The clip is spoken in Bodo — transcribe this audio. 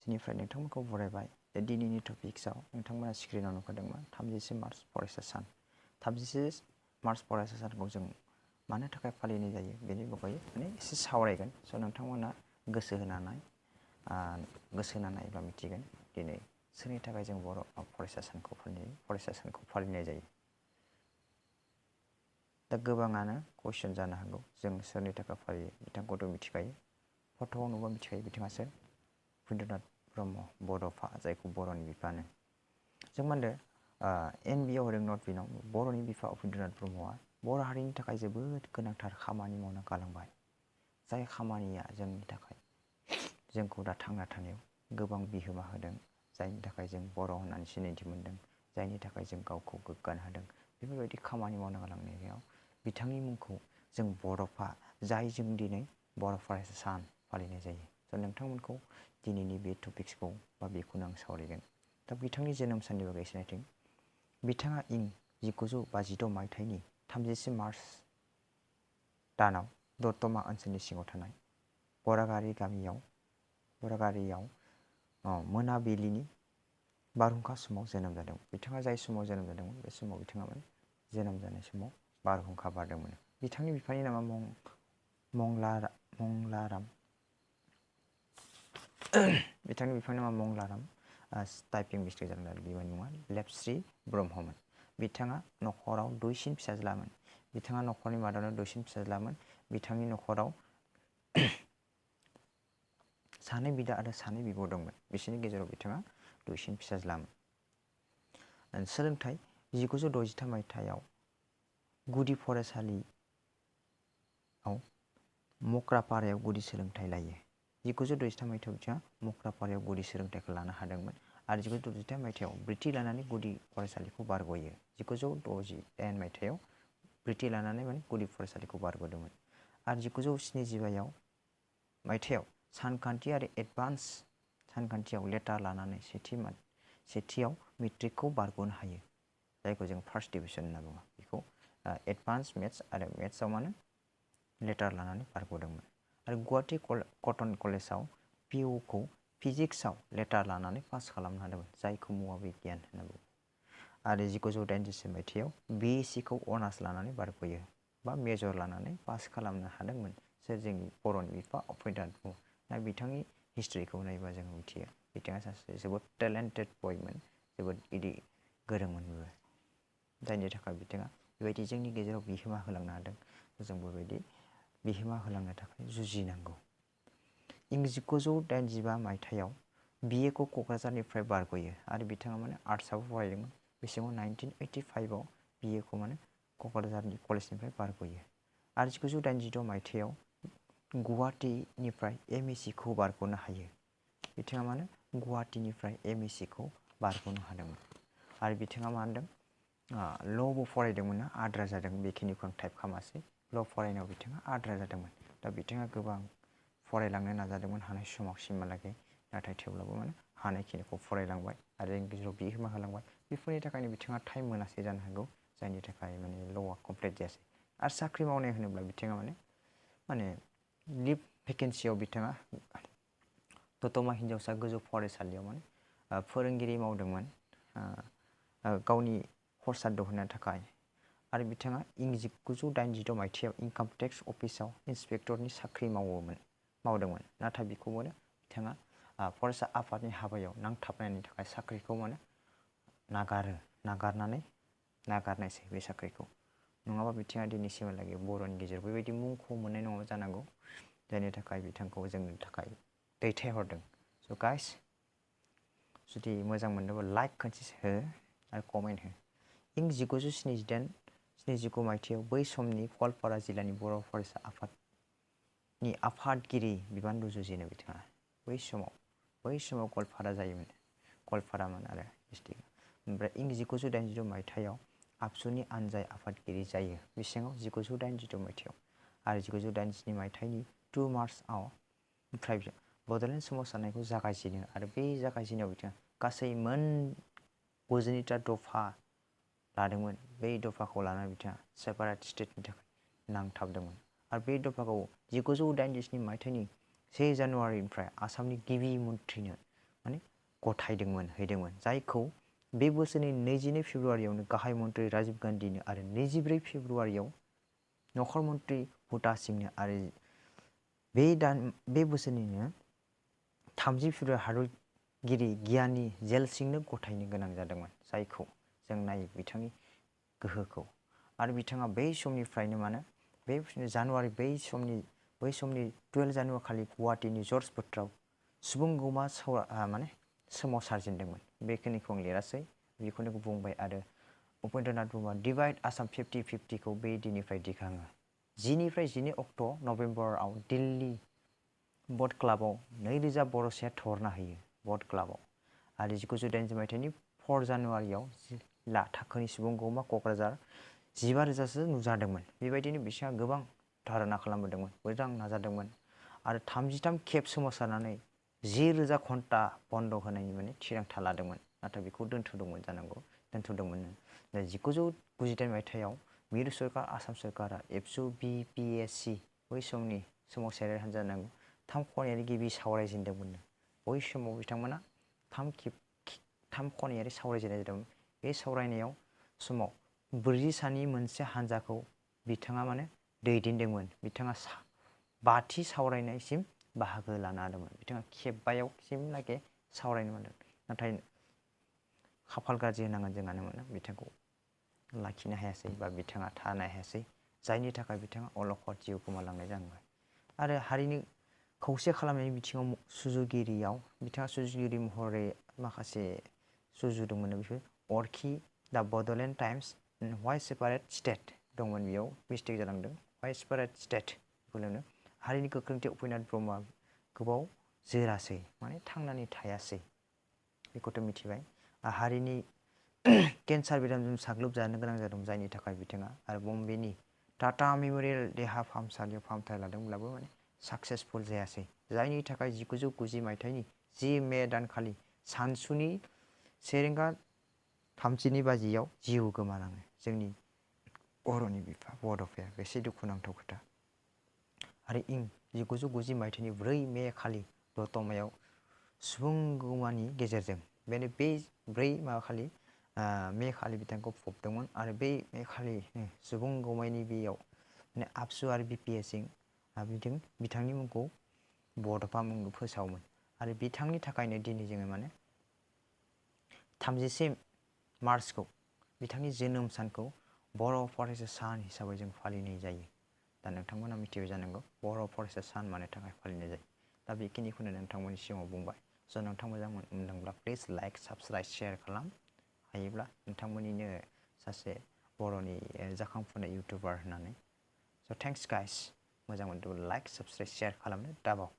दिनैनिफ्राय नोंथांमोनखौ बरायबाय जे दिनैनि टपिक्सआव नोंथांमोना स्क्रिनाव नुखादोंमोन 30 मार्च फरायसा सान 30 मार्च फरायसा सानखौ जों मानो थाखाय फालिनाय जायो बेनि बागै माने एसे सावरायगोन स' नोंथांमोना गोसो होनानै नायब्ला मिथिगोन दिनै सोरनि थाखाय जों बर' फरायसा सानखौ फालिनाय जायो। दा गोबाङानो कुइसन जानो हागौ जों सोरनि थाखाय फालियो बिथांखौथ' मिथिखायो फट'आव नुबा मिथिखायो बिथाङा सोर उपेन्द्रनाथ ब्रह्म बड'फा जायखौ बर'नि बिफा होनो। जों मा होनदों NB होदों नट बिनाव बर'नि बिफा उपेन्द्रनाथ ब्रह्मआ बर' हारिनि थाखाय जोबोद गोनांथार खामानि मावना गालांबाय जाय खामानिया जोंनि थाखाय जोंखौ दा थांना थानायाव गोबां बिहोमा होदों जायनि थाखाय जों बर' होननानै सिनायथि मोनदों जायनि थाखाय जों गावखौ गोग्गानो हादों बेफोरबायदि खामानि मावना गालांनायाव बिथांनि मुंखौ जों बड'फा जाय जों दिनै बर' फरायसा सान फालिनाय जायो। स' नोंथांमोनखौ दिनैनि बे टपिक्सखौ बा बेखौनो आं सावरायगोन। दा बिथांनि जोनोम साननि बागै सिनायथों बिथाङा इं 1956 मायथाइनि 30 मार्च दानाव दतमा ओनसोलनि सिङाव थानाय बरागारियाव मोनाबिलिनि बारहुंखा समाव जोनोम जादों। बिथाङा जाय समाव जोनोम जादोंमोन बे समाव बिथाङा जोनोम जानाय समाव बारहुंखा बारदोंमोन। बिथांनि बिफानि नामा मंलाराम बिथांनि बिफानि नामा मंलाराम टाइपिं मिस्टेक जादों आरो बिमानि मुङा लेपस्रि ब्रह्ममोन। बिथाङा न'खराव दुइसिन फिसाज्लामोन। बिथाङा न'खरनि मादावनो दुइसिन फिसाज्लामोन। बिथांनि न'खराव सानै बिदा आरो सानै बिब' दंमोन। बिसोरनि गेजेराव बिथाङा दुइसिन फिसाज्लामोन। सोलोंथाइ 1963 मायथाइयाव गुदि फरायसालियाव मक्रापारायाव गुदि सोलोंथाइ लायो। 1963 मायथाइयाव बिथाङा मक्रापारायाव गुदि सोलोंथाइखौ लानो हादोंमोन आरो 1963 मायथाइयाव बृति लानानै गुदि फरायसालिखौ बारग'यो। 1968 मायथाइयाव बृति लानानै गुदि फरायसालिखौ बारग'दोंमोन आरो 1975 मायथाइयाव सानखान्थि आरो एडभान्स सानखान्थियाव लेटार लानानै सेथियाव मेट्रिकखौ बारग'नो हायो जायखौ जों फार्स्ट डिभिजन होनना बुङो। बेखौ एडभान्स मेथ्स आरो मेथ्सआव लेटार लानानै बारग'दोंमोन आरो गुवाहाटि कटन कलेजाव PUखौ फिजिक्सआव लेटार लानानै पास खालामनो हादोंमोन जायखौ मुवा बिगियान होनना बुङो आरो 1983 मायथाइयाव BScखौ अनार्स लानानै बारग'यो बा मेजर लानानै पास खालामनो हादोंमोन सोर जोंनि बर'नि बिफा उपेन्द्रनाथ ब्रह्म। दा बिथांनि हिस्ट्रिखौ नायोबा जों मिथियो बिथाङा सासे जोबोद टेलेन्टेड बयमोन जोबोद गोरोंमोन जायनि थाखाय बिथाङा बेबायदि जोंनि गेजेराव बिहोमा होलांनो हादों। जोंबो बेबायदि बिहोमा होलांनो थाखाय जुजिनांगौ। इं 1985 मायथाइयाव BAखौ क'क्राझारनिफ्राय बारग'यो आरो बिथाङा आर्ट्सआवबो फरायदोंमोन। बेसिमाव 1985आव BAखौ क'क्राझारनि कलेजनिफ्राय बारग'यो आरो 1986 मायथाइयाव गुवाहाटीनिफ्राय MScखौ बारग'नो हायो। बिथाङा गुवाहाटीनिफ्राय MScखौ बारग'नो हादोंमोन आरो बिथाङा मा होनदों ल'बो फरायदोंमोन आद्रा जादों बेखिनिखौ आं टाइप खालामासै। ल' फरायनायाव बिथाङा आद्रा जादोंमोन। दा बिथाङा गोबां फरायलांनो नाजादोंमोन हानाय समावसिमहालागै नाथाय थेवब्लाबो हानायखिनिखौ फरायलांबाय आरो जोंनि गेजेराव बिहोमा होलांबाय। बेफोरनि थाखायनो बिथाङा टाइम मोनासै जानो हागौ जायनि थाखाय ल'आ कमप्लिट जायासै आरो साख्रि मावनाय होनोब्ला बिथाङा लिभ भेकेन्सियाव बिथाङा दतमा हिनजावसा गोजौ फरायसालियाव फोरोंगिरि मावदोंमोन गावनि खरसा दिहुननो थाखाय आरो बिथाङा इं 1986 मायथाइयाव इनकाम टेक्स अफिसाव इन्सपेक्टरनि साख्रि मावदोंमोन नाथाय बेखौबो बिथाङा फरायसा आफादनि हाबायाव नांथाबनायनि थाखाय साख्रिखौ नागारनायसै बे साख्रिखौ नङाबा बिथाङा दिनैसिमहालागै बर'नि गेजेराव बेबायदि मुंखौ मोननाय नङा जानांगौ जायनि थाखाय बिथांखौ जोंनि थाखाय दैथायहरदों। स' गाइस जुदि मोजां मोनदोंबा लाइक खनसे हो आरो कमेन्ट हो। इं 1979 मायथाइयाव बै समनि गवालपारा जिल्लानि बर' फरायसा आफादनि आफादगिरि बिबान रुजुजेनो बिथाङा बै समाव गवालपारा जायोमोन गवालपारामोन आरो डिस्ट्रिक्टआ। ओमफ्राय इं 1986 मायथाइयाव आबसुनि आनजाय आफादगिरि जायो बेसेङाव 1986 मायथाइयाव आरो 1987 मायथाइनि 2 मार्चआव बड'लेण्ड सोमावसारनायखौ जागायजेनो आरो बे जागायजेननायाव बिथाङा गासै मोन 92टा दफा लादोंमोन। बे दफाखौ लानानै बिथाङा सेपारेट स्टेटनि थाखाय नांथाबदोंमोन आरो बे दफाखौ 1987 मायथाइनि 1 जानुवारिनिफ्राय आसामनि गिबि मन्थ्रिनो माने गथायदोंमोन हैदोंमोन जायखौ बे बोसोरनि 22 फेब्रुवारियावनो गाहाय मन्त्रि राजीव गान्धीनो आरो 24 फेब्रुवारियाव नखर मन्त्रि बुटा सिंहनो आरो बे बोसोरनिनो 30 फेब्रुवारि हादरगिरि गियानी जेल सिंहनो गथायनो गोनां जादोंमोन जायखौ जों नायो बिथांनि गोहोखौ आरो बिथाङा बै समनिफ्रायनो माने बे जानुवारि बै समनि 12 जानुवारि खालि गुवाहाटीनि जर्ज फोथाराव सुबुं गौमा माने सोमावसारजेनदोंमोन बेखिनिखौ आं लिरासै बेखौनो बुंबाय आरो उपेन्द्रनाथ ब्रह्मआ डिभाइड आसाम 50-50 खौ बे दिननिफ्राय दिखाङो 10निफ्राय 12 अक्ट' नभेम्बराव दिल्ली बट क्लाबाव 2000 बर'साया थरना होयो बट क्लाबाव आरो 1980 मायथाइनि 4 जानुवारियाव जिल्ला थाखोनि सुबुं गौमा क'क्राझार 15,000सो नुजादोंमोन बेबायदिनो बिसोरहा गोबां धारना खालामबोदोंमोन मोजां नाजादोंमोन आरो 33 खेब सोमावसारनानै 10,000 घन्टा बन्द होनायनि माने थिरांथा लादोंमोन नाथाय बेखौ दोनथ'दोंमोन 1998 मायथाइयाव मिरु सरकार आसाम सरकारा एबसु BPSC बै समनि सोमावसारारि हान्जानो 3 खनायारि गिबि सावरायजेनदोंमोन बै समाव बिथांमोना 3 खनायारि सावरायजेननाय जादोंमोन बे सावरायनायाव समाव 40 सानि मोनसे हान्जाखौ बिथाङा माने दैदेनदोंमोन बिथाङा 5थि सावरायनायसिम बाहागो लानो हादोंमोन बिथाङा खेबबायाव सिमलागे सावरायनो मोनदों नाथाय खाफाल गाज्रि होनांगोन जोंहानो मोनो बिथांखौ लाखिनो हायासै बा बिथाङा थानो हायासै जायनि थाखाय बिथाङा अलखद जिउ गोमालांनाय जाबाय आरो हारिनि खौसे खालामनायनि बिथिङाव सुजुगिरियाव बिथाङा सुजुगिरि महरै माखासे सुजुदोंमोन बेफोर अरखि दा बड'लेण्ड टाइम्स व्हाइ सेपारेट स्टेट दंमोन बेयाव मिस्टेक जालांदों व्हाइ सेपारेट स्टेट बेखौनो हारिनि गोख्रोंथि उपेन्द्रनाथ ब्रह्मआ गोबाव जोरासै माने थांनानै थायासै बेखौथ' मिथिबाय हारिनि केन्सार बेरामजों साग्लोबजानो गोनां जादों जायनि थाखाय बिथाङा आरो बम्बेनि टाटा मेम'रियेल देहा फाहामसालियाव फाहामथाय लादोंब्लाबो माने साक्सेसफुल जायासै जायनि थाखाय 1990 मायथाइनि 10 मे दानखालि सानसुनि 1:30 जिउ गोमालाङो जोंनि बर'नि बिफा बड'फाया बेसे दुखुनांथाव खोथा आरो इं 1990 मायथाइनि 4 मे खालि दतमायाव सुबुं गौमानि गेजेरजों बे 4 खालि मे खालि बिथांखौ फबदोंमोन आरो बे मे खालि सुबुं गौमानि बेयाव माने आबसु आरो BPSC बिथांनि मुंखौ बड'फा मुंखौ फोसावोमोन आरो बिथांनि थाखायनो दिनै जोङो माने 31 मार्चखौ बिथांनि जोनोम सानखौ बर' फरायसा सान हिसाबै जों फालिनाय जायो दा नोंथांमोना मिथिबाय जानांगौ बर' फरायसा सान मानो थाखाय फालिनाय जायो दा बेखिनिखौनो नोंथांमोननि सिगाङाव बुंबाय स' नोंथां मोजां मोनदोंब्ला प्लिज लाइक साबस्क्राइब शेयार खालाम हायोब्ला नोंथांमोननिनो सासे बर'नि जाखांफुनाय इउटुबार होननानै स' थेंक्स गाइस मोजां मोनदोंब्ला लाइक साबस्क्राइब शेयार खालामनो दाबाव